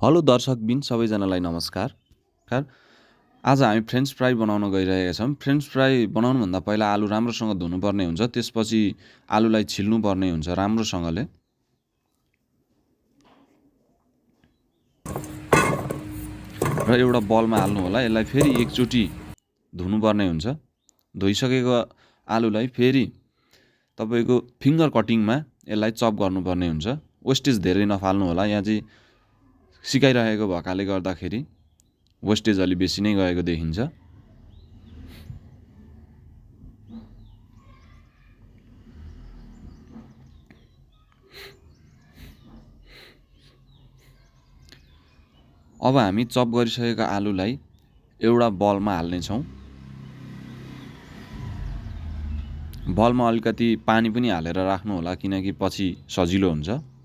Hello दर्शकबिन सबैजनालाई नमस्कार। आज हामी फ्रेन्च फ्राई बनाउन गइरहेका छौँ। फ्रेन्च फ्राई बनाउनुभन्दा पहिला आलु राम्रोसँग धुनुपर्ने हुन्छ, त्यसपछि आलुलाई छिल्नुपर्ने हुन्छ राम्रोसँगले। र एउटा बलमा हाल्नु होला। यसलाई फेरि एकचोटि धुनुपर्ने हुन्छ। धोइसकेको आलुलाई फेरि तपाईको फिङ्गर कटिङमा यसलाई चप गर्नुपर्ने हुन्छ। वेस्टेज धेरै नफाल्नु होला। यहाँ चाहिँ सिकाइरहेको भएकाले गर्दाखेरि वेस्टेज अलि बेसी नै गएको देखिन्छ। अब हामी चप गरिसकेको आलुलाई एउटा बलमा हाल्नेछौँ। बलमा अलिकति पानी पनि हालेर राख्नु होला, किनकि पछि सजिलो हुन्छ।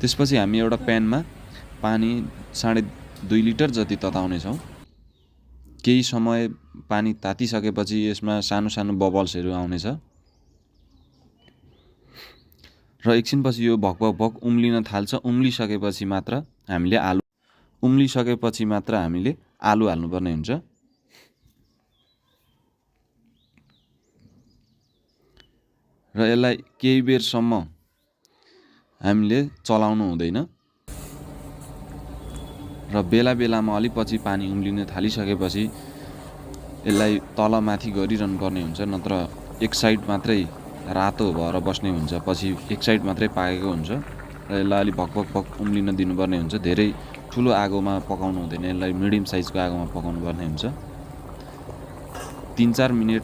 त्यसपछि हामी एउटा प्यानमा पानी 2.5 लिटर जति तताउनेछौँ। केही समय पानी तातिसकेपछि यसमा सानो सानो बबल्सहरू आउनेछ र एकछिनपछि यो भक उम्लिन थाल्छ। उम्लिसकेपछि मात्र हामीले आलु हाल्नुपर्ने हुन्छ। र यसलाई केही बेरसम्म हामीले चलाउनु हुँदैन र बेला बेलामा अलि पछि पानी उम्लिन थालिसकेपछि यसलाई तलमाथि गरिरहनु पर्ने हुन्छ, नत्र एक साइड मात्रै रातो भएर बस्ने हुन्छ, पछि एक साइड मात्रै पाकेको हुन्छ। र यसलाई अलि भक उम्लिन दिनुपर्ने हुन्छ। धेरै ठुलो आगोमा पकाउनु हुँदैन, यसलाई मिडियम साइजको आगोमा पकाउनु पर्ने हुन्छ। 3-4 मिनट,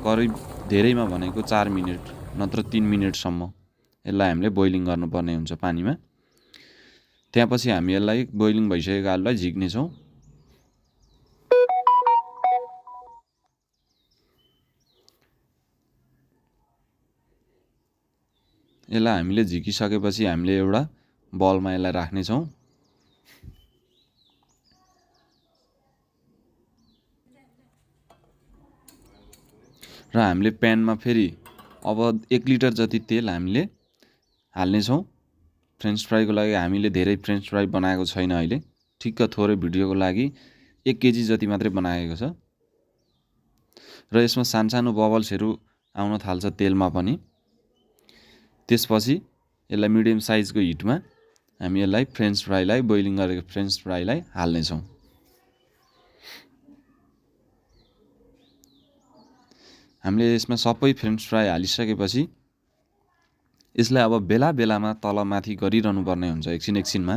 करिब धेरैमा भनेको 4 मिनट नत्र 3 मिनटसम्म यसलाई हामीले बोइलिङ गर्नुपर्ने हुन्छ पानीमा। त्यसपछि हामी यसलाई बोइलिङ भइसकेको आलुलाई झिक्नेछौँ। यसलाई हामीले झिकिसकेपछि हामीले एउटा बलमा यसलाई राख्नेछौँ। र हामीले प्यानमा फेरि अब 1 लिटर जति तेल हामीले हाल्नेछौँ। फ्रेन्च फ्राईको लागि हामीले धेरै फ्रेन्च फ्राई बनाएको छैन अहिले, ठिक्क थोरै भिडियोको लागि 1 केजी जति मात्रै बनाएको छ। र यसमा सानो बबल्सहरू आउन थाल्छ तेलमा पनि। त्यसपछि यसलाई मिडियम साइजको हिटमा हामी यसलाई फ्रेन्च फ्राईलाई, बोइलिङ गरेको फ्रेन्च फ्राईलाई हाल्नेछौँ। हामीले यसमा सबै फ्रेन्च फ्राई हालिसकेपछि यसलाई अब बेला बेलामा तलमाथि गरिरहनु पर्ने हुन्छ। एकछिनमा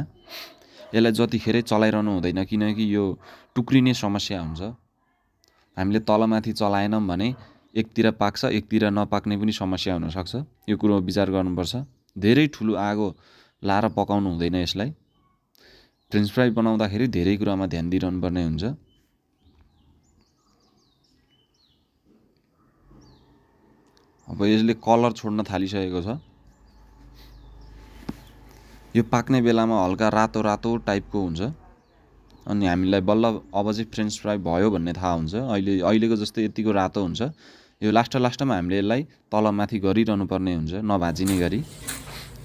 यसलाई जतिखेरै चलाइरहनु हुँदैन, किनकि यो टुक्रिने समस्या हुन्छ। हामीले तलमाथि चलाएनौँ भने एकतिर पाक्छ, एकतिर नपाक्ने पनि समस्या हुनसक्छ। यो कुरो विचार गर्नुपर्छ। धेरै ठुलो आगो लाएर पकाउनु हुँदैन यसलाई। फ्रेन्च फ्राई बनाउँदाखेरि धेरै कुरामा ध्यान दिइरहनु पर्ने हुन्छ। अब यसले कलर छोड्न थालिसकेको छ। यो पाक्ने बेलामा हल्का रातो रातो टाइपको हुन्छ, अनि हामीलाई बल्ल अब चाहिँ फ्रेन्च फ्राई भयो भन्ने थाहा हुन्छ। अहिलेको जस्तो यतिको रातो हुन्छ। यो लास्टमा हामीले यसलाई तलमाथि गरिरहनु पर्ने हुन्छ, नभाजिने गरी,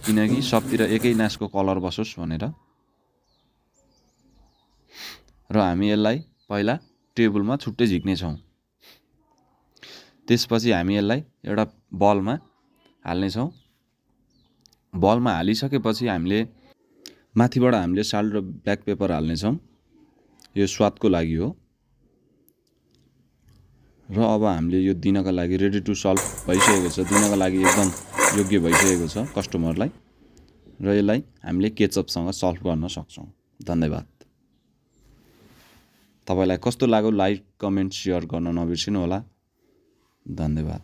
किनकि सबतिर एकै नासको कलर बसोस् भनेर। र हामी यसलाई पहिला टेबलमा छुट्टै झिक्नेछौँ। त्यसपछि हामी यसलाई एउटा बलमा हाल्नेछौँ। बलमा हालिसकेपछि हामीले माथिबाट हामीले साल्ट र ब्ल्याक पेपर हाल्नेछौँ। यो स्वादको लागि हो। र अब हामीले यो दिनका लागि रेडी टु सर्भ भइसकेको छ, दिनका लागि एकदम योग्य भइसकेको छ कस्टमरलाई। र यसलाई हामीले केचपसँग सर्भ गर्न सक्छौँ। धन्यवाद। तपाईलाई कस्तो लाग्यो लाइक, कमेन्ट, सेयर गर्न नबिर्सिनु होला। धन्यवाद।